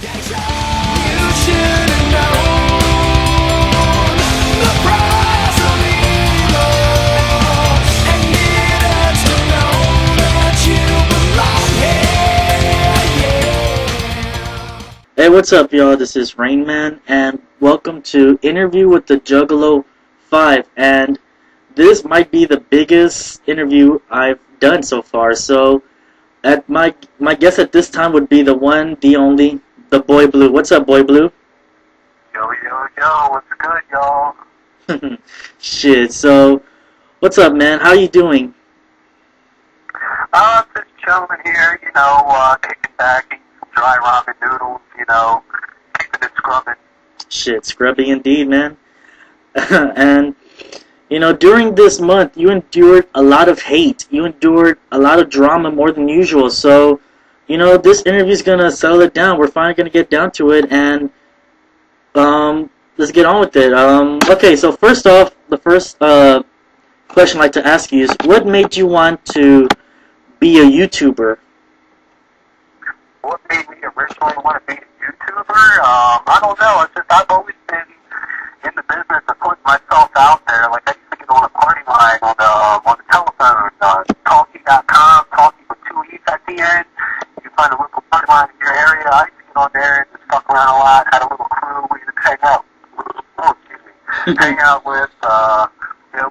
Hey, what's up, y'all? This is Rainman, and welcome to Interview with the Juggalo 5. And this might be the biggest interview I've done so far. So, at my guest at this time would be the one, the only, the Boy Blue. What's up, Boy Blue? Yo, what's good, y'all? Shit. So, what's up, man? How you doing? Just chilling here, kicking back, eating some dry ramen noodles, keeping it scrubbing. Shit, scrubbing indeed, man. And, during this month, you endured a lot of hate. You endured a lot of drama more than usual. So, this interview's gonna settle it down. We're finally gonna get down to it, and, let's get on with it. Okay, so first off, the first, question I'd like to ask you is, what made you want to be a YouTuber? What made me originally want to be a YouTuber? I don't know. I've always been in the business of putting myself out there. Like, I used to get on a party line on the telephone, talkie.com, talkie with 2 E's at the end. You can find a local party line in your area. I used to get on there and just fuck around a lot. Had a little crew we would hang out. Oh, excuse me. Hang out with,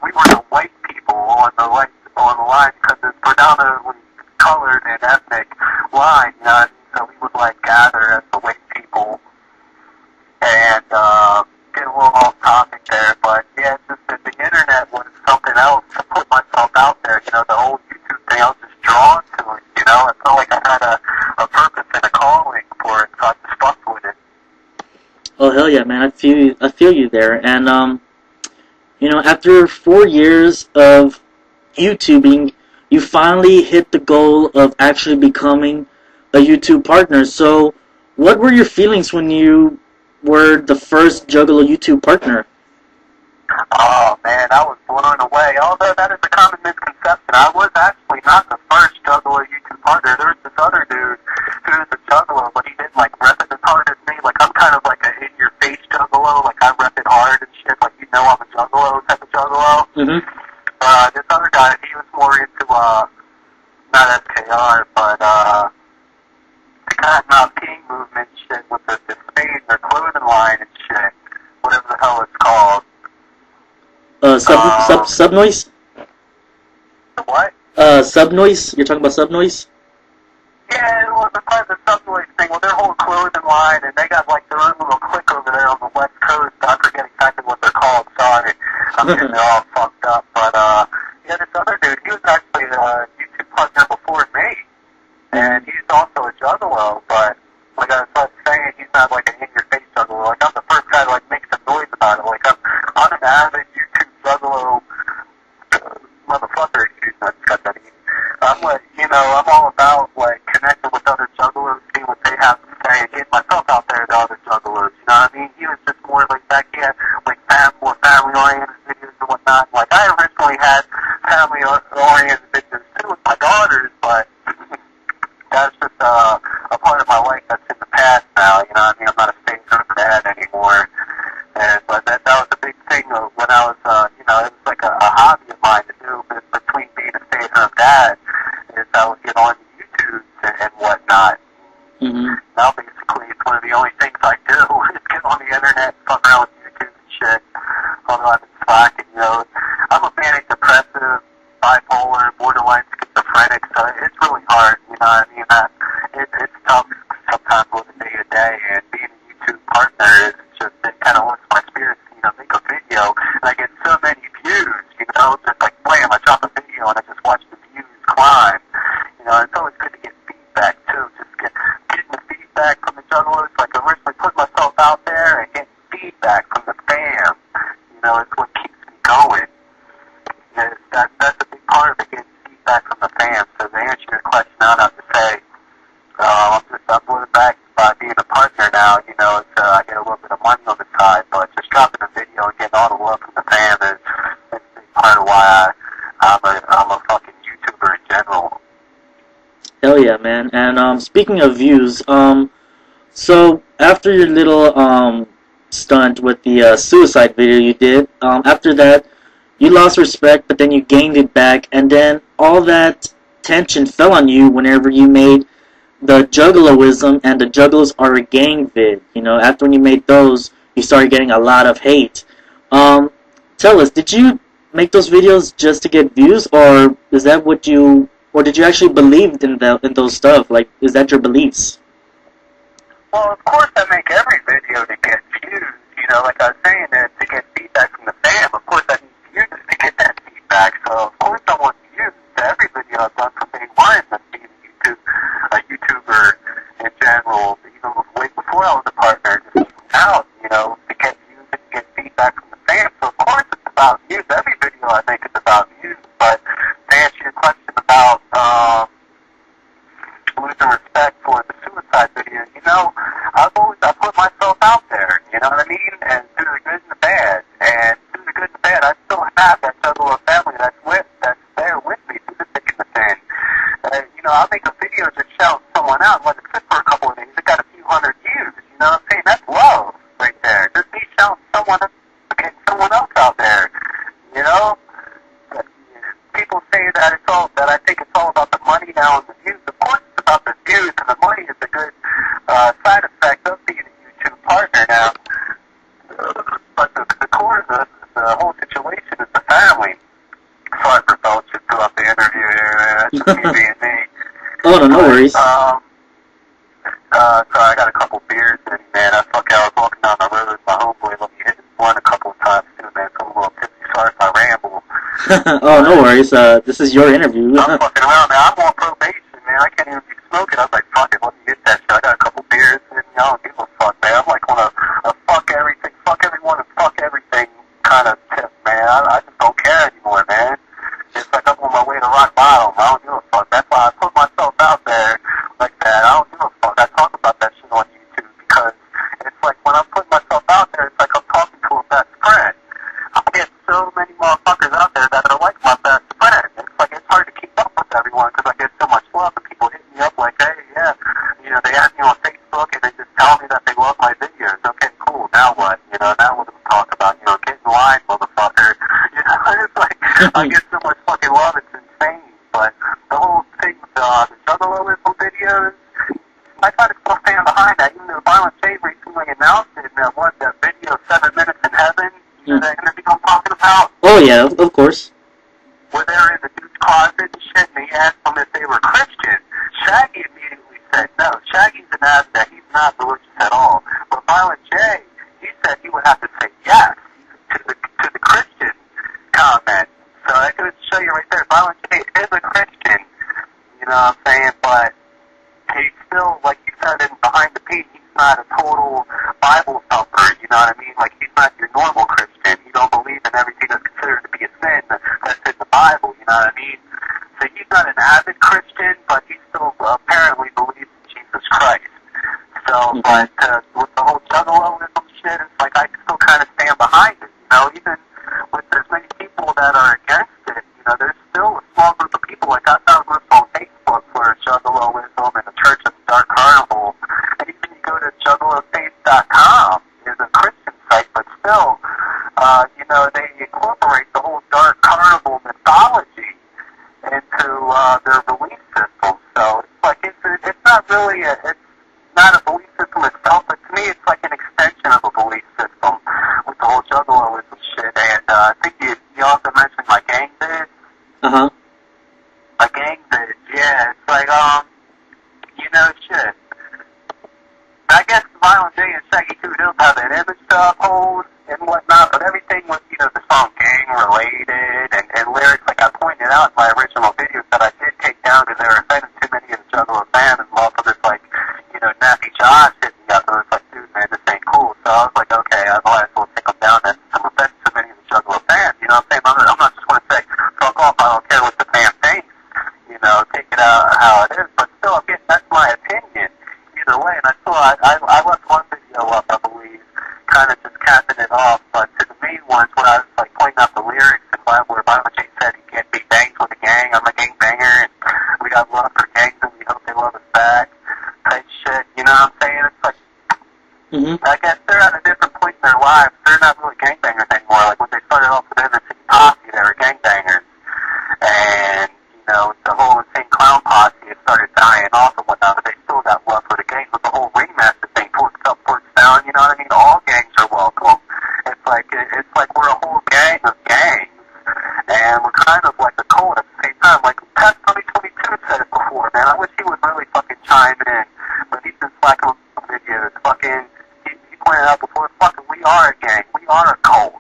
we were the white people on the line because it's predominantly colored and ethnic line, so we would gather as the white people and get a little off topic there, but yeah, it's just that the internet was something else to put myself out there. The whole YouTube thing, I was just drawn to it. I felt like I had a purpose and a calling for it, so I just fucked with it. Oh, hell yeah, man. I feel you there. And after 4 years of YouTubing, you finally hit the goal of actually becoming a YouTube partner. So, what were your feelings when you were the first Juggalo YouTube partner? Oh, man, I was blown away. Although that is a common misconception. I was actually not the first Juggalo YouTube partner. There was this other dude who was a Juggalo, but he didn't, rep it as hard as me. I'm kind of like an in-your-face Juggalo. I rep it hard and shit. I'm a Juggalo type of Juggalo. Mm-hmm. This other guy, he was more into, not FKR, but, the Cottonmouth King movement shit with the spades or clothing line and shit. Whatever the hell it's called. Subnoise? The what? Subnoise? You're talking about Subnoise? Yeah, it was a part of the Subnoise thing. Well, their whole clothing line, and they got, their own little clique over there on the West Coast. I forget exactly what they're called. Sorry. I'm getting it all fucked up. But, yeah, this other dude, he was actually a YouTube partner before me. And he's also a Juggalo, but, like I was saying, he's not an in-your-face Juggalo. I'm the first guy to, make some noise about it. I'm an avid YouTube Juggalo motherfucker, excuse me, I just got that in. I'm all about, connecting with other Juggalos, seeing what they have to say, and getting myself out there to other Juggalos, you know what I mean? He was just more back here, more family-oriented videos and whatnot. I originally had family-oriented videos, too, with my daughters, but that's just a part of my life that's in the past now, you know what I mean? I'm not a stay-at-home dad anymore, but that was a big thing when I was, it was a hobby of mine to do between being a stay-at-home dad, is I would get on YouTube and whatnot. Mm-hmm. Now, basically, it's one of the only things I do is get on the internet and fuck around with YouTube and shit, although I've been slacking, I'm a manic depressive, bipolar, borderline schizophrenic, so it's really hard, you know what I mean? It's tough sometimes living day to day, and being a YouTube partner is just, it kind of lifts my spirits, make a video, and I get so many views, just blam, I drop a video and I just watch the views climb, it's always good to get feedback too, just getting the feedback from the Juggalos, originally putting myself out there and getting feedback from the fans, it's what keeps me going. That's a big part of it, getting feedback from the fans. So to answer your question, I'd have to say, I'm blown back by being a partner now. I get a little bit of money on the side, but just dropping a video and getting all the love from the fans is a big part of why I'm a fucking YouTuber in general. Hell yeah, man. And speaking of views, so after your little stunt with the suicide video you did, after that, you lost respect, but then you gained it back, and then all that tension fell on you whenever you made the Juggaloism and the Juggalos are a gang vid. You know, after when you made those, you started getting a lot of hate. Tell us, did you make those videos just to get views, or is that what you, or did you actually believe in those stuff? Like, is that your beliefs? Well, of course I make every video to get views. You know, like I was saying, to get feedback from the fam. Of course I need views to get that feedback. So of course I want views to every video I've done from day one. That's being a YouTuber in general. Even way before I was a partner, just out. You know, to get views and get feedback from the fam. So of course it's about views. Every video I make is about views. But to answer your question about losing respect for the suicide video, you know, I put myself out there, you know what I mean? And through the good and the bad. And through the good and the bad, I still have that Juggalo family that's there with me through the thick and the thin. You know, I'll make a video just shouting someone out, let it sit for a couple of days. It got a few hundred views, you know what I'm saying? That's love right there. Just me shouting getting someone else out there, you know? People say that I think it's all about the money now and the views. Of course it's about the views, and the money is a good side effect of being a YouTube partner now. But the core of the whole situation is the family. Sorry for belching throughout the interview here, man. That's just me being me. Oh, no worries. Sorry, I got a couple beers in, man. I was walking down the road with my homeboy. Let me hit one a couple of times too, man. So I'm a little tipsy. Sorry if I ramble. Oh, no worries. This is your interview. I'm fucking around, man. I'm on probation, man. I can't even be smoking. I was like, fuck it, let me get that shit. I got a couple beers, and I don't give a fuck, man. I'm like on a fuck everything, fuck everyone, and fuck everything kind of tip, man. I just don't care anymore, man. It's like I'm on my way to rock bottom. I don't give a fuck. That's why I put myself out there like that. I don't give a fuck. I talk about that shit on YouTube because it's like when I'm putting myself out there, it's like I'm talking to a best friend. I get so many motherfuckers out there that are like my best friend. It's like it's hard to keep up with everyone because I get so much love and people hit me up like, hey, yeah, you know, they add me on Facebook and they just tell me that they love my videos. Okay, cool. Now what? You know, now what do we talk about? You know, get in line, motherfucker. You know, it's like I get so much fucking love, it's insane. But the whole thing with the Juggalo-TheBoyblue videos, I try to still stand behind that. Even though Violent J recently announced it, and that video, 7 Minutes in Heaven, you know, that interview I'm talking about? Oh, yeah, of course. Where they're in the dude's closet and shit, and he asked them if they were Christian. Shaggy immediately said no. Shaggy's an advocate. He's not religious at all. But Violent J, he said he would have to say yes to the Christian comment. So I could show you right there. Violent J is a Christian. You know what I'm saying? But he's still, like you said, behind the peak, he's not a total Bible thumper, you know what I mean? Like, he's not your normal Christian. He don't believe in everything that's considered to be a sin that's in the Bible, you know what I mean? So he's not an avid Christian, but he still apparently believes in Jesus Christ. So, but with the whole Juggalo-ism shit, it's like I still kind of stand behind it, you know? Even with as many people that are against it, you know, there's still a small group of people. Like, I found groups on Facebook for Juggalo-ism and the Church of the Dark Carnival. And even you go to Juggalo-faith.com, is a Christian site, but still, you know, they incorporate the whole Dark Carnival mythology into their belief system. So it's like it's not really it's not a belief system itself, but to me it's like an extension of a belief system with the whole Juggalo-ism shit. And I think you also mentioned my gang vids. Uh-huh. My gang vids, yeah. It's like, you know, shit. I guess Violent J and Shaggy 2 don't have an image to uphold and whatnot, but everything was, you know, the song gang related and lyrics, like I pointed out in my original videos that I did take down because they were offending too many of the Juggalo fans, and motherfuckers like, you know, Nappy Josh hit me up and was like, dude, man, this ain't cool. So I was like, okay, I might as well take them down and I'm offending too many of the Juggalo fans, you know what I'm saying? I'm not just going to say, fuck off, I don't care what the fan thinks, you know, take it out how it is, but still, again, that's my opinion. Either way, and I left one video up, I believe, kind of just capping it off, but to the main ones where I was like pointing out the lyrics and where Violent J said he can't be banged with a gang, I'm a gang banger, and we got love for gangs and we hope they love us back, type shit, you know what I'm saying? It's like, I guess they're at a different point in their lives. They're not really gangbangers anymore. Like when they started off with the city posse, they were gangbangers. And, you know, the whole insane clown posse had started dying off and whatnot, but they still got love for the gangs with the whole ringmaster thing, forks up, forks down, you know what I mean? All gangs are welcome. It's like we're a whole gang of gangs. And we're kind of like a cult at the same time. Like, Past 2022 said it before, man. I wish he would really fucking chime in. But he's been slacking on the video. It's fucking, he pointed out before, fucking, we are a gang. We are a cult.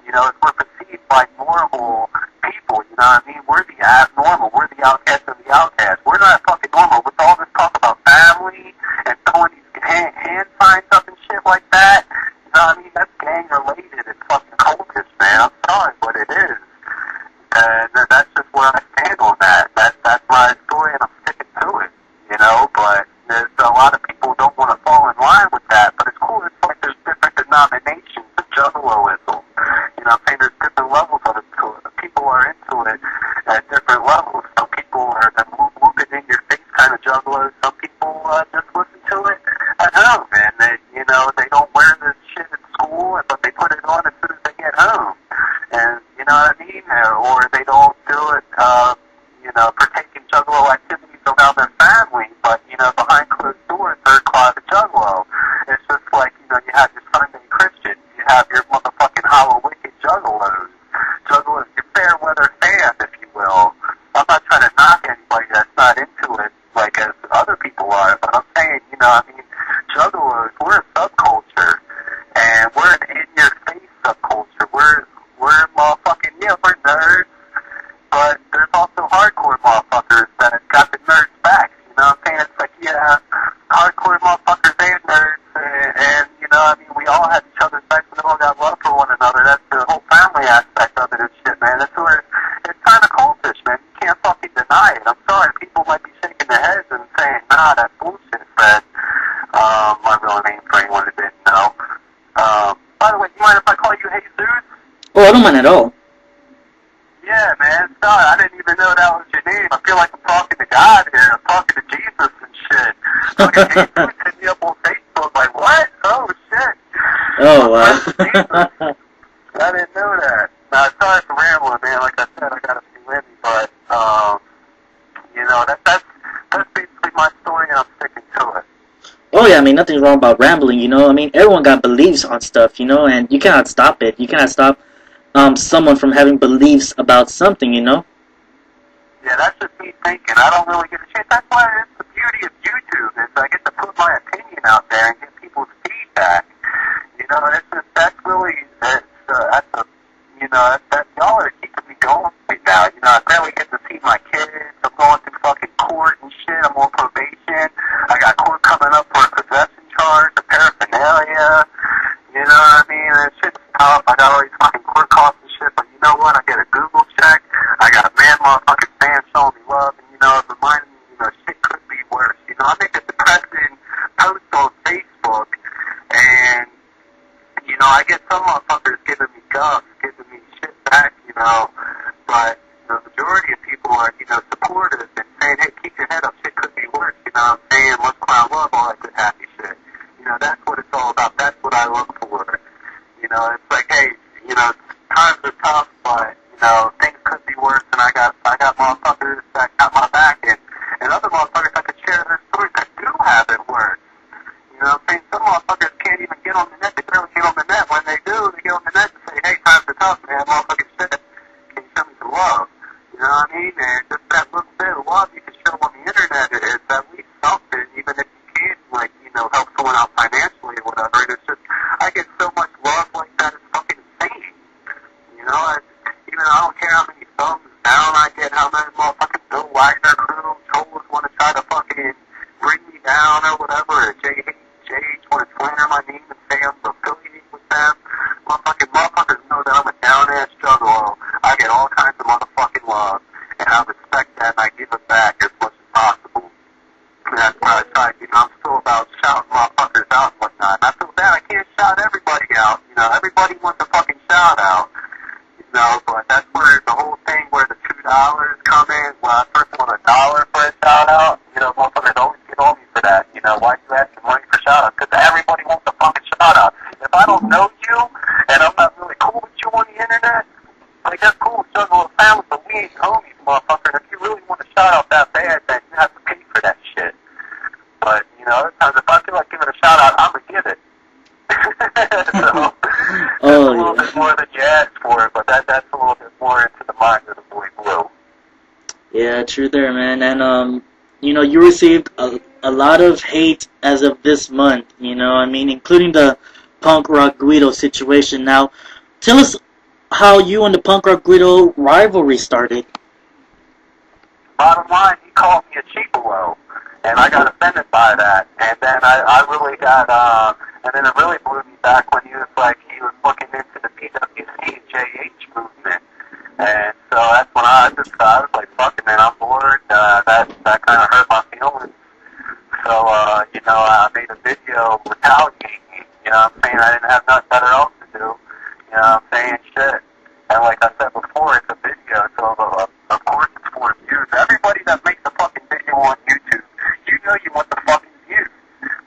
You know, we're perceived like normal people, you know what I mean? We're the abnormal. We're the outcasts of the outcasts. We're not fucking normal. With all this talk about family and throwing these hand signs up and shit like that, you know what I mean? That's gang related. It's fucking cultish, man. I'm sorry, but it is. And that's just where I stand on that. That's my story, and I'm sticking to it, you know? But there's a lot of people don't want to fall in line with that, but it's cool. It's like there's different denominations of juggaloism. You know what I'm saying? There's different levels of it to it. People are into it at different levels. Some people are the whooping in your face kind of juggalos. Some people just listen to it at home, and they, you know, they don't wear this shit at school, but they put it on as soon as they get home. And, you know what I mean? Or they don't do it, you know, partake in juggalo activities around their family, but, you know, behind closed doors, they're closet juggalo. It's just like, you know, you have your Sunday Christians, you have your motherfucking hollow wicked juggalos. Juggalos, your fair weather fans, if you will. I'm not trying to knock anybody that's not into it, like as other people are, but I'm saying, you know, I mean, juggalos, we're a subculture, and we're an in-your-face subculture. We're motherfucking, yeah, we're nerds, but there's also hardcore motherfuckers that have got the nerds back, you know what I'm saying? It's like, yeah, hardcore motherfuckers and nerds, and you know, I mean, we all have each other's backs, and we all got love for one another. That's the whole family aspect of it and shit, man. That's where it's kind of cultish, man. You can't fucking deny it. I'm sorry, people might be shaking their heads and saying, nah, that's bullshit, Fred. My real name for anyone who didn't know. By the way, you mind if I call you Jesus? Oh, I don't mind at all. Yeah, man. Sorry, I didn't even know that was your name. I feel like I'm talking to God here. I'm talking to Jesus and shit. Fucking Jesus hit me up on Facebook like, what? Oh, shit. Oh, wow. I didn't know that. Now, sorry for rambling, man. Like I said, I got a few in me, but, you know, that's basically my story, and I'm sticking to it. Oh, yeah, I mean, nothing's wrong about rambling, you know? I mean, everyone got beliefs on stuff, you know? And you cannot stop it. You cannot stop someone from having beliefs about something, you know? Yeah, that's just me thinking. I don't really give a shit. That's why it's the beauty of YouTube, is I get to put my opinion out there and get people's feedback. You know, it's just, that's really, that's you know, that y'all are keeping me going right now. You know, I barely get to see my kids. I'm going through fucking court and shit. I'm on probation. I got court coming up for a possession charge, a paraphernalia. You know what I mean? That shit's tough. I got all these fucking court costs and shit, but you know what? I get a Google check. I got a motherfucking fan showing me love, and you know, it reminded me, you know, shit could be worse. You know, I make a depressing post on Facebook, and, you know, I get some motherfuckers giving me guff, giving me shit back, you know, but the majority of people are, you know, supportive and saying, hey, keep your head up, shit could be worse, you know what I'm saying? Let's clown love, all that good happy shit. You know, that's what it's all about. That's what I look for. You know, it's like, hey, you know, times are tough, but, you know, things could be worse, and I got motherfuckers that got my back, and other motherfuckers that could share their stories that do have it worse. You know what I'm saying? Some motherfuckers can't even get on the net. They barely get on the net. When they do, they get on the net and say, hey, times are tough, man. Motherfucking shit. Can you show me some love? You know what I mean? And just that little bit of love you can show on the internet is at least something, even if you can't, like, you know, help someone out financially or whatever. And it's just, I get so much love like that. It's fucking insane. You know, even I don't care how many thumbs down I get, how many motherfucking Bill Wagner crew trolls want to try to fucking bring me down or whatever, or JH want to slander my name and say I'm affiliated with them. Motherfuckers know that I'm a down-ass juggalo. I get all kinds of motherfucking love, and I respect that, and I give it back as much as possible. And that's what I try to do. I'm still about shouting motherfuckers out and whatnot. And I feel bad I can't shout everybody out. You know, everybody wants a fucking shout out. You know, but that's where the whole thing where the $2 come in. Well, I first want $1 for a shout out. You know, motherfuckers always get on me for that. You know, why you asking money for shout outs? Because everybody wants a fucking shout-out. If I don't know you, and I'm not really cool with you on the internet, like, that's cool, struggle with family, but we ain't homies, motherfucker. If you really want to shout out that bad, then you have to pay for that shit. But, you know, other times, if I feel like giving a shout-out, I'm going to give it. So, that's a little bit more than you asked for it, but that's a little bit more into the mind of the boy Blue. Yeah, true there, man. And, you know, you received a lot of hate as of this month, you know, I mean, including the Punk Rock Guido situation. Now, tell us how you and the Punk Rock Guido rivalry started. Bottom line, he called me a cheapolo, and I got offended by that. And then I really got, and then it really blew me back when he was like, he was looking into the PWC and JH movement. And so that's when I was like, fuck it, man, I'm bored. That kind of hurt my feelings. So, you know, I made a video retaliating, you know what I'm saying? I didn't have nothing better else to do, you know what I'm saying? Shit. And like I said before, it's a video, so of course it's for views. Everybody that makes a fucking video on YouTube, you know you want the fucking views.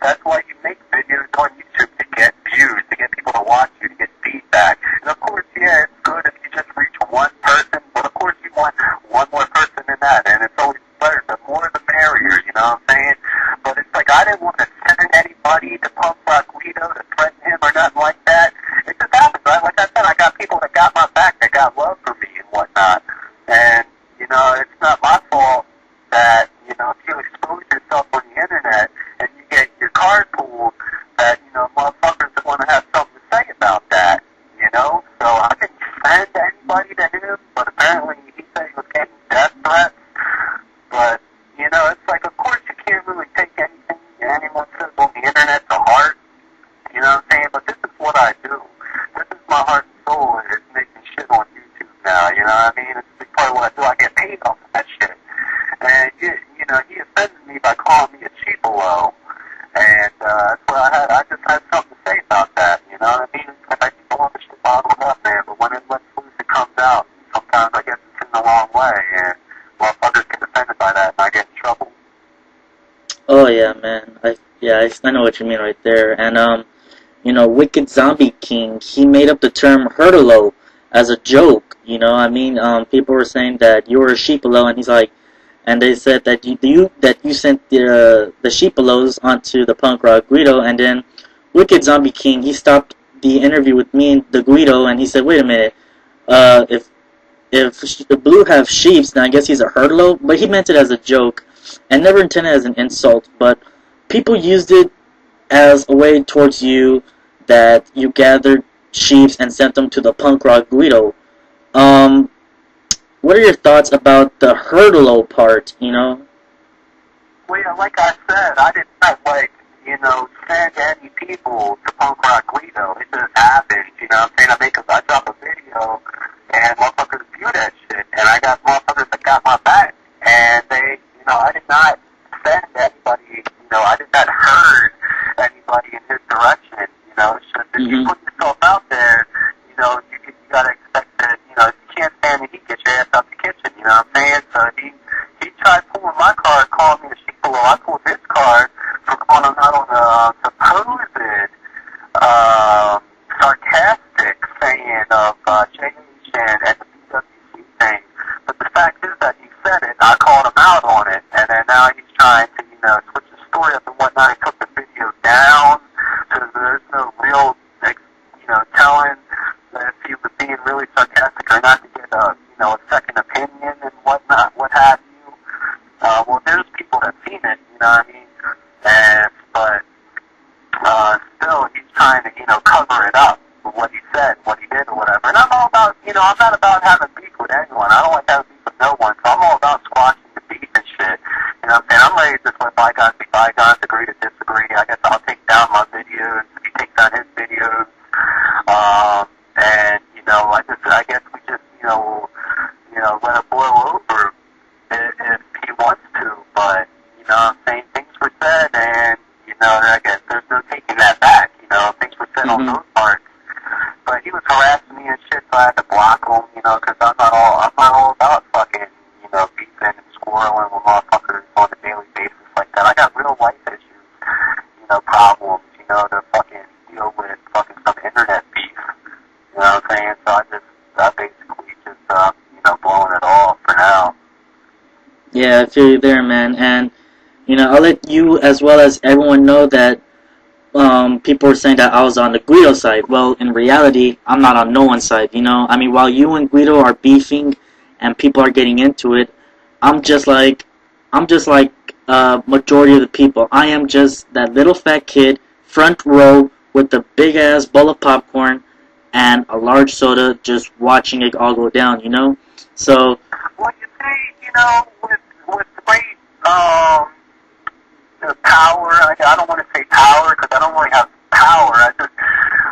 That's why you make videos on YouTube, to get views, to get people to watch you, to get feedback. And of course, yeah, it's good if you just reach one person, but of course you want one more person than that, and it's always better. The more the merrier, you know what I'm saying? But it's like, I didn't want to send anybody to Punk Rock Guido to threaten him or nothing like that. It just happens, right? Like I said, I got people that got my back, that got love for me and whatnot. And, you know, it's not my fault that, you know, if you expose yourself on the internet and you get your card pulled, that, you know, motherfuckers are going to have something to say about that, you know? So I didn't send anybody to him, but apparently he said he was getting death threats. But, you know, it's like, of course you can't really take anything anyone says on the internet to heart, you know what I'm saying? But this is what I do. This is my heart and soul, is making shit on YouTube now, you know what I mean? It's a big part of what I do. I get paid off of that shit. And, you know, he offended me by calling me a cheapolo, and that's what I just had something to say about that, you know what I mean? It's like I keep all this shit bottled up, man, but when it lets loose, it comes out. Sometimes I guess it's in the wrong way, and motherfuckers get offended by that, and I get in trouble. Oh, yeah, man. I know what you mean right there. And, you know, Wicked Zombie King, he made up the term hurdalo as a joke, you know, I mean, people were saying that you were a sheepalo, and he's like, and they said that you sent the sheepalos onto the Punk Rock Guido, and then Wicked Zombie King, he stopped the interview with me and the Guido, and he said, wait a minute, if the Blue have sheeps, then I guess he's a hurdalo, but he meant it as a joke, and never intended as an insult, but people used it as a way towards you that you gathered sheeps and sent them to the Punk Rock Guido. What are your thoughts about the hurdalo part, you know? Well, yeah, like I said, I did not, like, you know, send any people to Punk Rock Guido. It just happened, you know what I'm saying? I drop a video, and motherfuckers view that shit, and I got motherfuckers that got my back, and they, you know, I did not send anybody, you know, I did not herd anybody in his direction, you know? It's just, if you put yourself out there, you know, you gotta expect that, you know, if you can't stand the heat, get your ass out the kitchen, you know what I'm saying? So he tried pulling my card, calling me a sheepalo. I pulled his card for calling him out on a supposed, sarcastic saying of, JH and the PWC thing. But the fact is that he said it, I called him out on it, and then now he's trying to, you know, switch the story up and whatnot. He took the video down, so there's no real, you know, telling if he was being really sarcastic or not, to get a, you know, a second opinion and whatnot, what have you. Well, there's people that seen it, you know what I mean? But still, he's trying to, you know, cover it up with what he said, what he did, or whatever. And I'm all about, you know, I'm not about having beef with anyone. I don't like having beef with no one, so I'm all about squashing the beef and shit. You know what I'm saying? I'm ready to just let bygones be bygones, agree to disagree. I guess I'll take down my videos if he takes down his videos. And, you know, I guess we just, you know, let it boil over if he wants to. But, you know what I'm saying? Things were said, and, you know, I guess there's no taking that back. You know, things were said on those parts. But he was harassing me and shit, so I had to block him, you know, because I'm not all about fucking, you know, beefing and squirreling with motherfuckers on a daily basis like that. I got real life issues, you know, problems, you know, to fucking deal with. Yeah, I feel you there, man. And you know, I'll let you as well as everyone know that people were saying that I was on the Guido side. Well, in reality, I'm not on no one's side. You know, I mean, while you and Guido are beefing and people are getting into it, I'm just like, majority of the people. I am just that little fat kid, front row with the big ass bowl of popcorn and a large soda, just watching it all go down. You know, so. Well, you see, you know, with great the power. I don't want to say power because I don't really have power. I just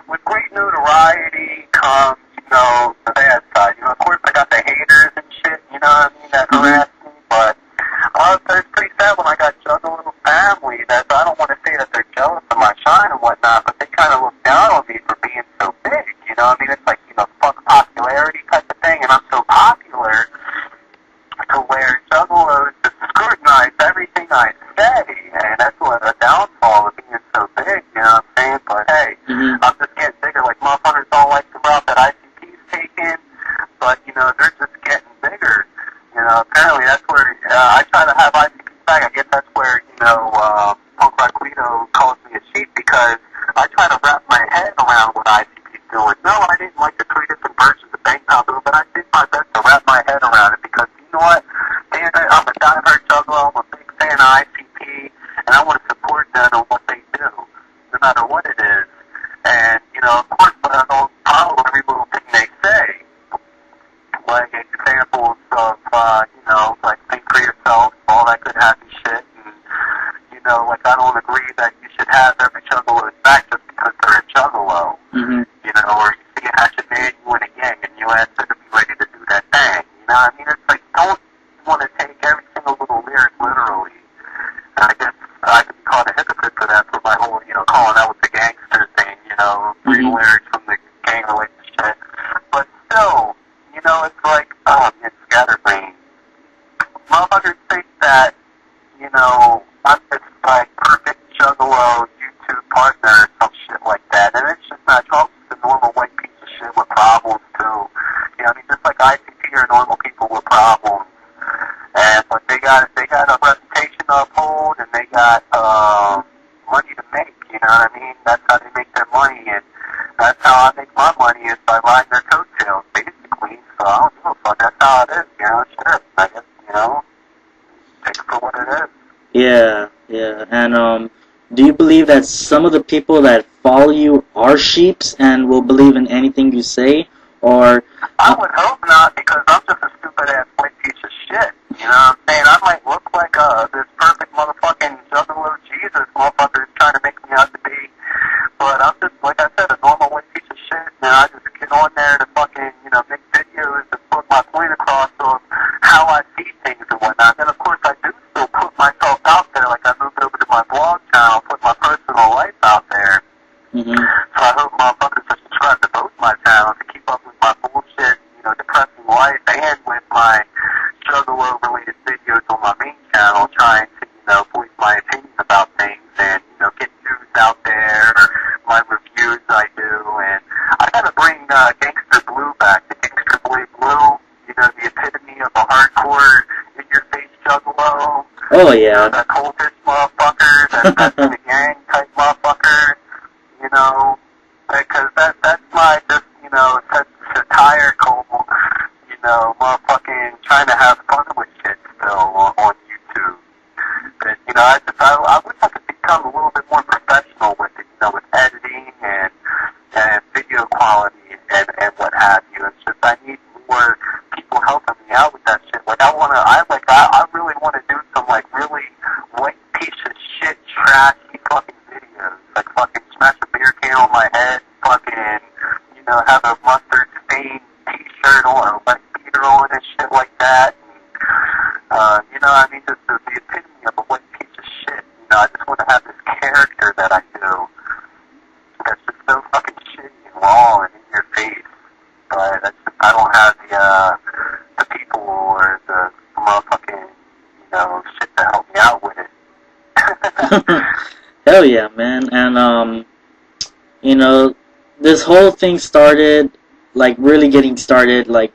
with great notoriety comes, you know, the bad side. You know, of course, I got the haters and shit. You know what I mean? That harass me, but it's pretty sad when I got Juggalo family. That I don't want to say that they're jealous of my shine and whatnot, but they kind of look down on me for being so big. You know what I mean? It's like, you know, fuck popularity type of thing, and I'm so popular to where Juggalos just scrutinize everything I say, and that's what a downfall of being so big, you know what I'm saying? But hey, I'm just getting bigger. Like, motherfuckers don't like the route that ICP's taking, but, you know, they're just getting bigger. You know, apparently that's where, I try to have ICP back. I guess that's where, you know, Punk Rock Guido calls me a sheep, because I try to wrap my head around what ICP's doing. No, I didn't like the three different versions of Bang Pound, but I did my best to wrap my head around it, because you know what? I'm a diehard Juggalo, I'm a big fan of ICP, and I want to support them on what they do, no matter what it is. And, you know, of course, but I don't follow every little thing they say. Like examples of, you know, like think for yourself, all that good happy shit. And, you know, like I don't agree that you should have every Juggalo back just because they're a Juggalo. You know, or you see a hatchet man, you in a gang, and you ask them to be ready to do that thing. You know what I mean? It's like, don't want to take every single little lyric literally. And I guess I could be called a hypocrite for that, for my whole, you know, calling out with the gangster thing, you know, reading lyrics from the gang related shit. But still, you know, it's like, it's scatterbrain. Motherfuckers think that, you know, I'm this, like, perfect Juggalo YouTube partner or some shit like that. And it's just not true. I'm just a normal white piece of shit with problems, too. You know, I mean, just like ICP are normal people with problems. And, but they got a reputation to uphold, and they got, money to make, you know what I mean? That's how they make their money, and that's how I make my money, is by riding their coattails, basically. So I don't give a fuck. That's how it is, you know? Sure, I guess, you know, take it for what it is. Yeah, yeah. And do you believe that some of the people that follow you are sheeps and will believe in anything you say, or? I would hope not, because I'm just a stupid ass white piece of shit. You know what I'm saying? I might look like this perfect motherfucking Juggalo Jesus motherfucker is trying to make me out to be, but I'm just, like I said, a normal white piece of shit. And I just get on there to fucking, you know, make videos and put my point across of how I see things and whatnot. And of course, I do still put myself out there. Like, I moved over to my blog channel, put my personal life out there. So I hope motherfuckers are subscribed to both my channels to keep up with my bullshit, you know, depressing life, and with my Juggalo-related videos on my main channel, trying to, you know, voice my opinions about things and, you know, get news out there, my reviews I do. And I gotta bring Gangster Blue back, the Gangster Boy Blue, you know, the epitome of a hardcore, in-your-face Juggalo. Oh, yeah. You know, that cultist motherfucker, that's in the gang type motherfucker. You know, because that's my, just, you know, satirical, you know, motherfucking trying to have fun with shit still on YouTube. But, you know, I wish I could become a little bit more professional with it, you know, with editing and video quality and what have you. It's just, I need more people helping me out with that shit. Like, I really want to do some, like, really white piece of shit, trashy fucking videos. Like, fucking smash a beer can on my head, fucking, you know, have a mustard stained t-shirt on, or wet beater on and shit like that. And, you know, I mean, just the epitome of a white piece of shit. You know, I just want to have this character that I do that's just so fucking shitty and raw and in your face. But that's just, I don't have the people or the motherfucking, you know, shit to help me out with it. Hell yeah, man. And, you know, this whole thing started, like, really getting started, like,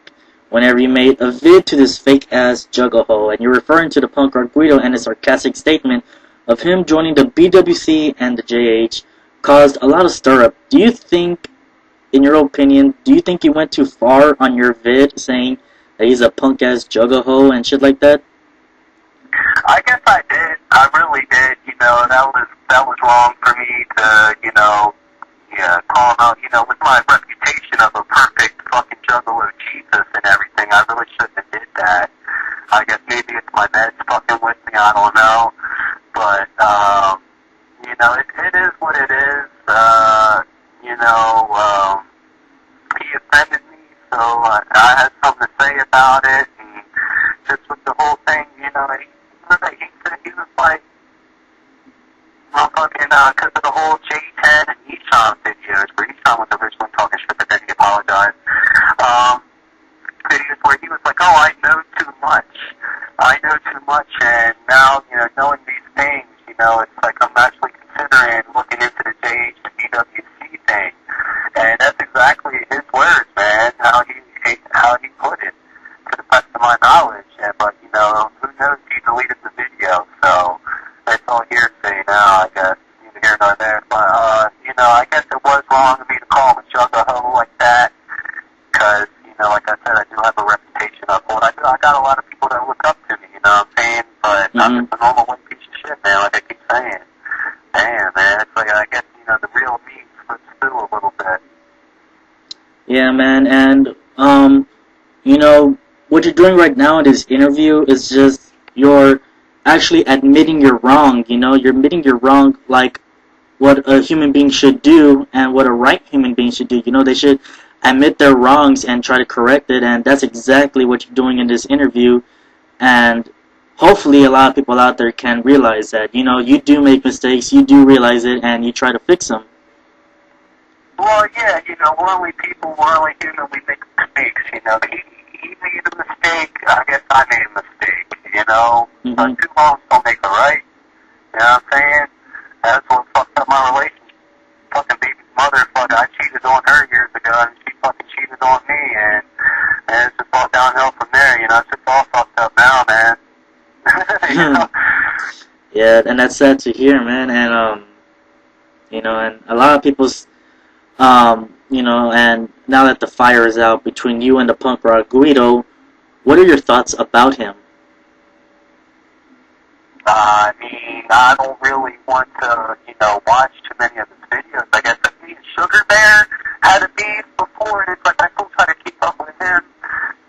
whenever you made a vid to this fake-ass Juggalo, and you're referring to the punk rock Guido and his sarcastic statement of him joining the BWC and the JH caused a lot of stir-up. Do you think, in your opinion, do you think you went too far on your vid saying that he's a punk-ass Juggalo and shit like that? I guess I did. I really did. You know, that was wrong for me to, you know, call him out. You know, with my reputation of a perfect fucking Juggalo Jesus and everything, I really shouldn't have did that. I guess maybe it's my meds fucking with me. I don't know. But, you know, it is what it is. You know, he offended me, so I had something to say about it. And just with the whole thing, you know, he said he was like, well, fucking, because of the whole J10 and Eshon videos, where Eshon was originally talking shit, but then he apologized. Videos where he was like, oh, I know too much. I know too much, and now, you know, knowing these things, you know, it's like I'm actually considering looking into the JH and BWC thing. And that's exactly his words, man, how he put it, to the best of my knowledge. And, but, you know, who knows, he deleted the video, so it's all hearsay now, I guess, neither here nor there. But, you know, I guess it was wrong of me to call him a Juggalo like that, because, you know, like I said, I do have a reputation of what I do. I got a lot of people that look up to me, you know what I'm saying? But I'm just a normal white piece of shit, man, like I keep saying. Damn, man, it's like, I guess, you know, the real me slips through a little bit. Yeah, man, and, you know, what you're doing right now in this interview is just, you're actually admitting you're wrong, you know? You're admitting you're wrong, like what a human being should do and what a right human being should do. You know, they should admit their wrongs and try to correct it, and that's exactly what you're doing in this interview. And hopefully a lot of people out there can realize that, you know, you do make mistakes, you do realize it, and you try to fix them. Well, yeah, you know, we're only people, we're only human, we make mistakes, you know. He made a mistake, I guess I made a mistake, you know. But two wrongs don't make a right, you know what I'm saying? That's what fucked up my relationship. Fucking baby's mother, I cheated on her years ago, and she fucking cheated on me, and it's just all downhill from there, you know. It's just all fucked up now, man. You know? Yeah, and that's sad to hear, man, and, you know, and a lot of people's, you know, and now that the fire is out between you and the punk rock Guido, what are your thoughts about him? I mean, I don't really want to, you know, watch too many of his videos. I guess if me and Sugar Bear had a beef before, and it's like I still try to keep up with him,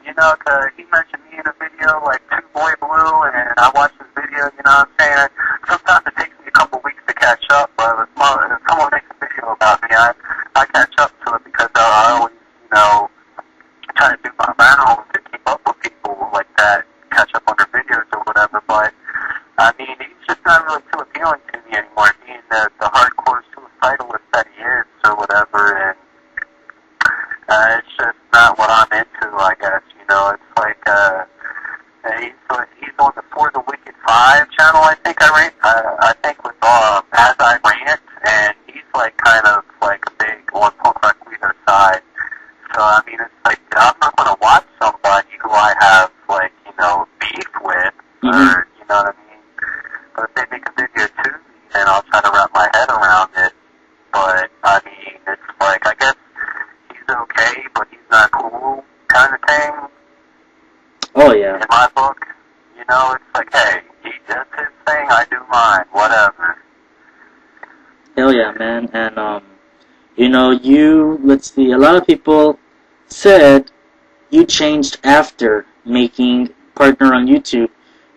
you know, because he mentioned me in a video, like, Boy-Blue, and I watched his video, you know what I'm saying? Sometimes it takes me a couple weeks to catch up, but if someone makes a video about me, I catch up to it because I always, you know, try to do my rounds to keep up with people like that, catch up on their videos or whatever, but I mean, he's just not really too appealing to me anymore, being the hardcore suicidalist that he is or whatever, and it's just not what I'm into, I guess, you know. It's like, he's on the For the Wicked 5 channel, I think I think with, As I Rant, and he's like kind of like a big on punk rock leader side, so I mean, it's like, I'm not going to watch somebody who I have, like, you know, beef with, or, you know what I mean? But if they make a video to me, then I'll try to wrap my head around it. But, I mean, it's like, I guess he's okay, but he's not cool kind of thing. Oh, yeah. In my book, you know, it's like, hey, he does his thing, I do mine, whatever. Hell yeah, man. And, you know, let's see, a lot of people said you changed after making Partner on YouTube.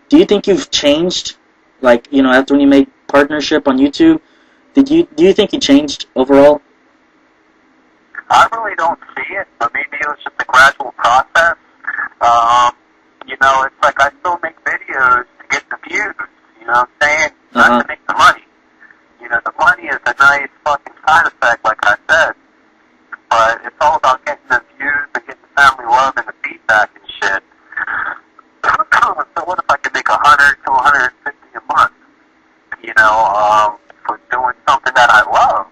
Do you think you've changed, like, you know, after when you made Partnership on YouTube? Do you think you changed overall? I really don't see it, but maybe it was just a gradual process. You know, it's like I still make videos to get the views, you know what I'm saying? Not to make the money. You know, the money is a nice fucking side effect, like I said. But it's all about getting the views and getting the family love and the feedback and shit. So what if I could make 100 to 150 a month? You know, for doing something that I love.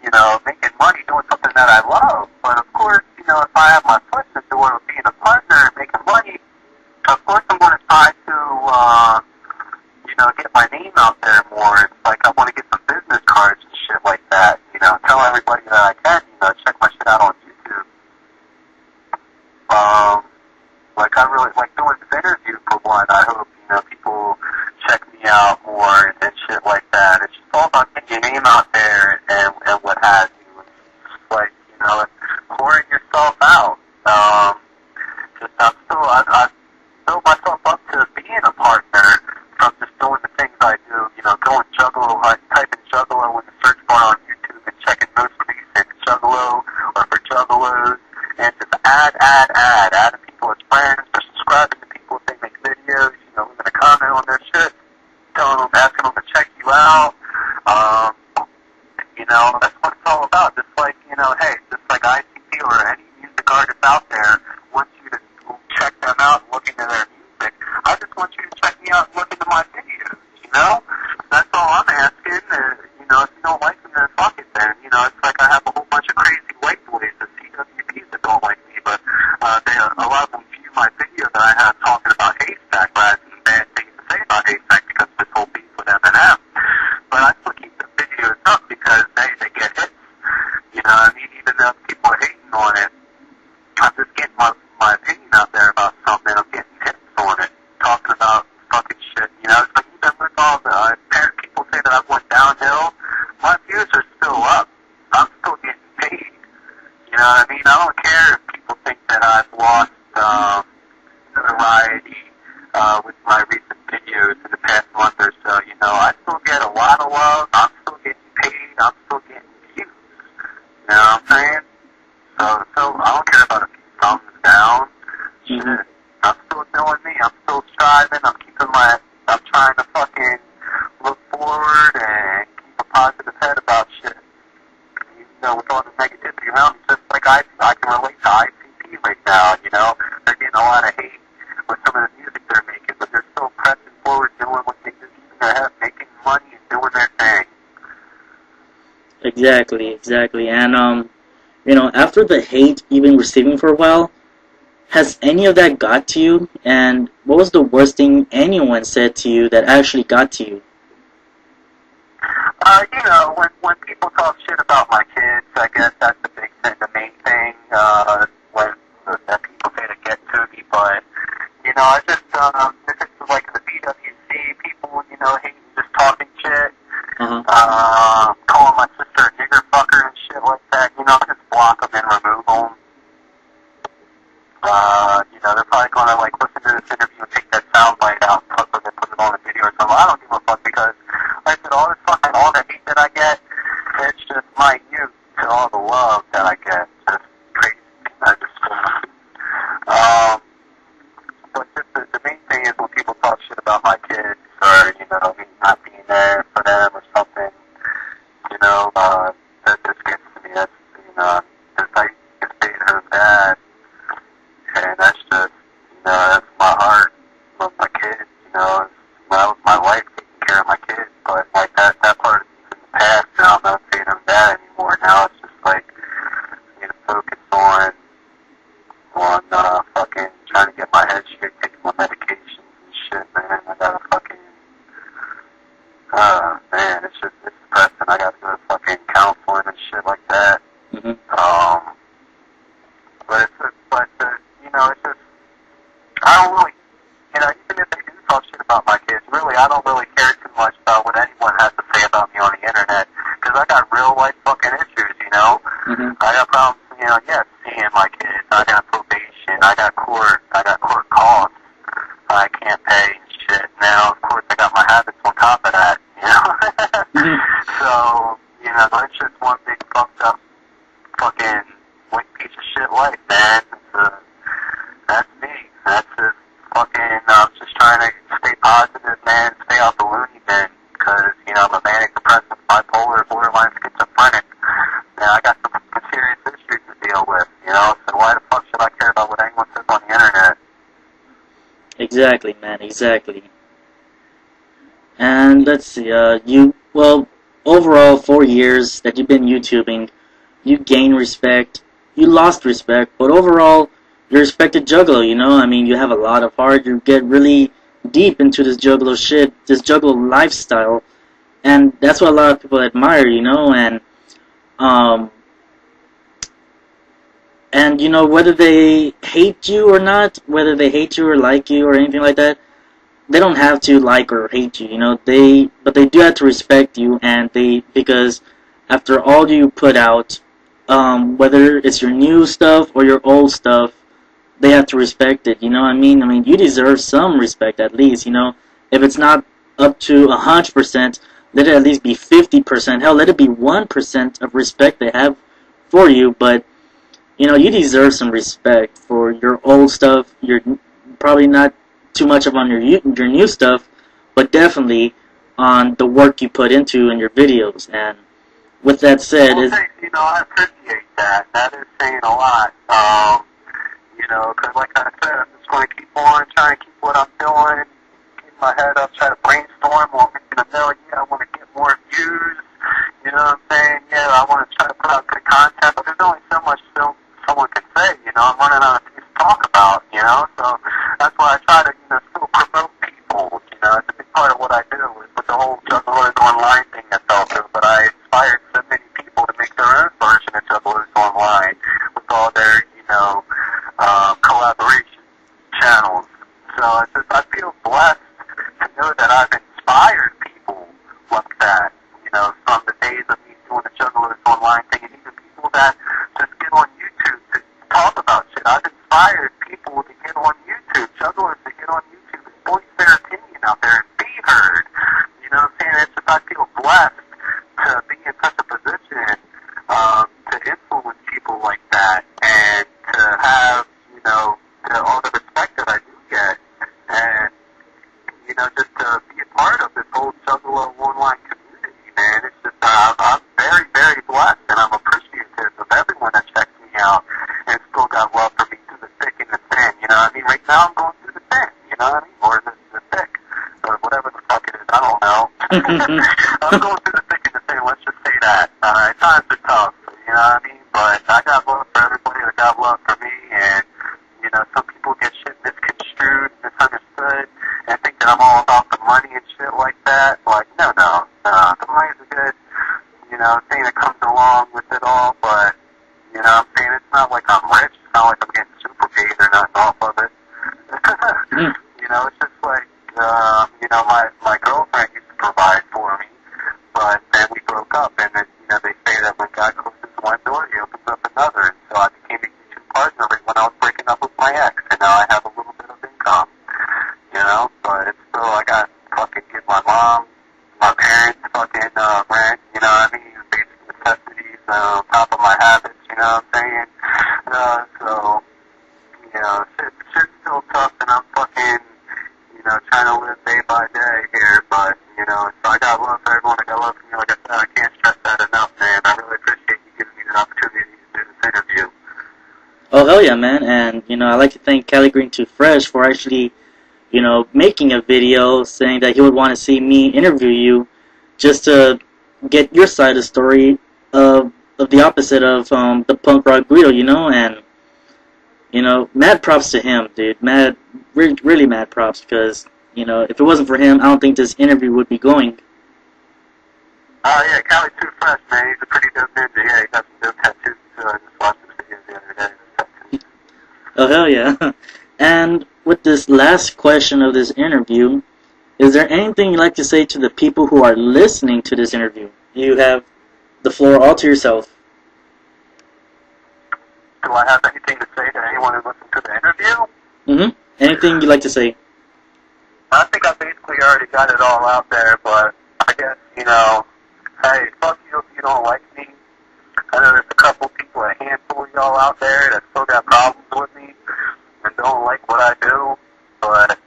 You know, making money doing something that I love. But of course, you know, if I have my foot in the door with everybody that I can, check my shit out on YouTube. Like, I really like doing this interview for one. I hope, people check me out more and shit like that. It's just all about getting your name out there and what have you. It's just like, and pouring yourself out. I built myself up to being a partner from just doing the things I do, going Juggalo, I type in Juggalo in the search bar on YouTube and checking most recent Juggalo or for Juggalos, and just adding people as friends, or subscribing to people if they make videos, leaving a comment on their shit, telling them, asking them to check you out. That's what it's all about. Just like, hey, just like ICP or any music artist out there wants you to check them out and look into their music. I just want you to check me out and look into my videos, That's all I'm asking. If you don't like them, then fuck it then. It's like I have a whole bunch of crazy white boys, the CWPs that don't like me, but a lot of them view my video that I have talking about Haystack, but I have some bad things to say about Haystack because of this whole beef with Eminem. But I still keep the videos up because, hey, they get hits. Even though people are hating on it, I'm just getting my opinion out there about something. I'm getting hits on it, talking about fucking shit. It's like even with all the people say that I've went downhill, my views are still up. I'm still getting paid. You know what I mean? I don't care if people think that I've lost notoriety with my recent videos in the past month or so. I still get a lot of love. I'm still getting paid. I'm still getting views. You know what I'm saying? So I don't care about a few thumbs down. Shit. I'm still doing me. I'm still striving. I'm trying to fucking look forward and keep a positive head about shit. With all the negativity around me, just like I can relate to ICP right now, they're getting a lot of hate with some of the music they're making, but they're still pressing forward, doing what they do, keeping their head, making money and doing their thing. Exactly. And, after the hate you've been receiving for a while, has any of that got to you? And what was the worst thing anyone said to you that actually got to you? When people talk shit about my kids, I guess that's the big thing, the main thing, that people say to get to me, but, I just, if it's like the BWC, people, hating, just talking shit, calling my sister a nigger fucker and shit like that, I just block them and remove them. They're probably going to, listen to this interview and take that soundbite out and put it on a video or something. I don't give a fuck because, like I said, all the hate that I get, it's just minute to all the love that I get. Just crazy. But just the main thing is when people talk shit about my kids or, me not being there for them or something, that just gets to me. That's, it's like, it's being her bad. And that's just, that's my heart of my kids, that was my wife taking care of my kids, but that part is in the past, I'm not saying I'm that anymore. Now it's just focus on fucking trying to get my head straight, taking my medications and shit, man. I gotta fucking, man, it's depressing. I gotta go to fucking counseling and shit like that. It's just, I don't really, even if they do talk shit about my kids, really, I don't really care too much about what anyone has to say about me on the internet, because I got real life fucking issues, I got problems, seeing my kids, I got probation, I got court costs I can't pay and shit. Now, of course, I got my habits on top of that, So, it's just one big fucked up fucking white piece of shit life, man. That's me. That's just fucking, I'm just trying to stay positive, man, stay out the loony bin, because, I'm a manic depressive, bipolar, borderline schizophrenic. I got some serious issues to deal with, so why the fuck should I care about what anyone says on the internet? Exactly, man, exactly. And let's see, overall, 4 years that you've been YouTubing, you gained respect, you lost respect, but overall, you respected Juggalo, you have a lot of heart, you get really deep into this Juggalo shit, this Juggalo lifestyle, and that's what a lot of people admire, and, And, you know, whether they hate you or not, whether they hate you or like you or anything like that, they don't have to like or hate you, you know, but they do have to respect you, and because after all you put out, whether it's your new stuff or your old stuff, they have to respect it, you know what I mean? I mean, you deserve some respect at least, you know, if it's not up to 100%, let it at least be 50%, hell, let it be 1% of respect they have for you, but, you know, you deserve some respect for your old stuff. You're probably not too much of on your new stuff, but definitely on the work you put into in your videos. And with that said, well, thanks, you know, I appreciate that. That is saying a lot. You know, because like I said, I'm just going to keep on trying to keep what I'm doing, keep my head up, try to brainstorm on making a million. I want to get more views. You know what I'm saying? Yeah, I want to try to put out good content, but there's only so much someone can say. You know, I'm running out of things to talk about. You know, so that's why I try to, you know, still promote people. You know, it's a big part of what I do with the whole Juggalos Online thing I fell through. But I inspired so many people to make their own version of Juggalos Online with all their, you know, collaboration channels. So I feel blessed to know that I've inspired people like that. You know, from the days of me doing the Juggalos Online thing, and even people that just get on YouTube to talk about shit. I've inspired people to get on YouTube, jugglers to get on YouTube and voice their opinion out there and be heard. You know what I'm saying? It's just, I feel blessed to be in such a position to influence people like that, and to have, you know, all the respect that I do get, and, you know, just to be a part of this whole Juggalo Online community, man. It's just, I'm very, very blessed, and I'm appreciative of everyone that checks me out and still got love for me through the thick and the thin. You know what I mean? Right now I'm going through the thin, you know what I mean? Or the thick, or whatever the fuck it is, I don't know. I'm going through the thick and the thin, let's just say that. Times are tough, you know what I mean? But I got love for everybody that got love for me, and, you know, some people get shit misconstrued, misunderstood, and think that I'm all about the money and shit like that. Like, no. The money's a good, you know, thing that comes along with it all, but, you know what I'm saying? It's not like I'm rich. It's not like I'm getting super paid or nothing off of it. You know, it's just like, you know, my girlfriend used to provide for me, but then we broke up, and then, you know, they say that when God closes one door, he opens up another, and so I became a YouTube partner right when I was breaking up with my ex, and now I have a little bit of income, you know, but it's still, I got fucking give my mom, my parents fucking rent, you know what I mean, basic necessities on top of my habits, you know what I'm saying? So, you know, shit's still tough, and I'm fucking, you know, trying to live day by day here, but, you know, so I got love for everyone that got love for me. Like I said, I can't stress that enough, man. I really appreciate you giving me the opportunity to do this interview. oh hell yeah, man. And, you know, I'd like to thank Cali Green Too Fresh for actually, you know, making a video saying that he would want to see me interview you, just to get your side of the story of the opposite of the punk rock Guido, you know. And, you know, mad props to him, dude. Really mad props, because, you know, if it wasn't for him, I don't think this interview would be going. Oh, yeah, Cali Too Fresh, man. He's a pretty dope ninja. Yeah, he got some dope tattoos, too. I just watched his videos the other day. Oh, hell yeah. And with this last question of this interview, is there anything you'd like to say to the people who are listening to this interview? You have the floor all to yourself. Do I have anything to say to anyone who listens to the interview? Mm-hmm. Anything you'd like to say? I think I basically already got it all out there, but I guess, you know, hey, fuck you if you don't like me. I know there's a couple people, a handful of y'all out there that still got problems with me and don't like what I do, but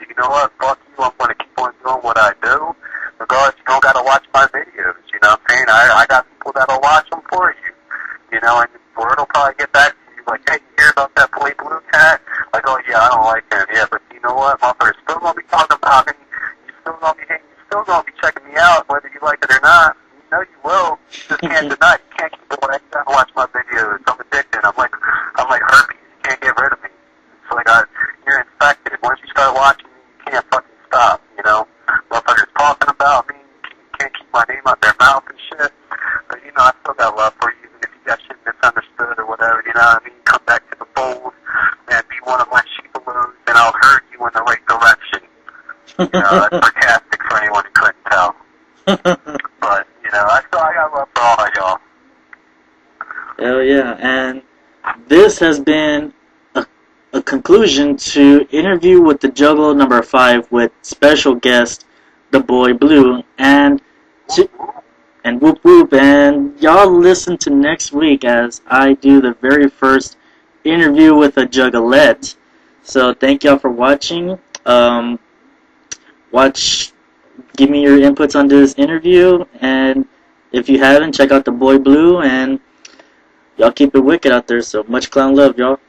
you know what, fuck you, I'm going to keep on doing what I do. Regardless, you don't got to watch my videos, you know what I'm saying? I got people that'll watch them for you, you know, and word will probably get back to you, like, hey, you hear about that boy Blue cat? Like, oh yeah, I don't like him, yeah, but you know what, motherfucker's still going to be talking about me, you're still going to be hating, you're still going to be checking me out, whether you like it or not. You know you will, you just can't deny it, you can't keep doing it, you gotta watch my videos, I'm addicted, I'm like herpes, you can't get rid of me. It's like, you're infected, once you start watching me, you can't fucking stop, you know? Motherfuckers talking about me, you can't keep my name out their mouth and shit, but you know, I still got love for you, even if you got shit misunderstood or whatever, you know what That's sarcastic for anyone who couldn't tell. But, I got love for all of y'all. Hell yeah. And this has been a conclusion to interview with the Juggalo number 5 with special guest, the Boy Blue. And whoop whoop. And y'all listen to next week as I do the very first interview with a Juggalette. So thank y'all for watching. Give me your inputs on this interview, and if you haven't, check out the Boy Blue, and y'all keep it wicked out there. So much clown love, y'all.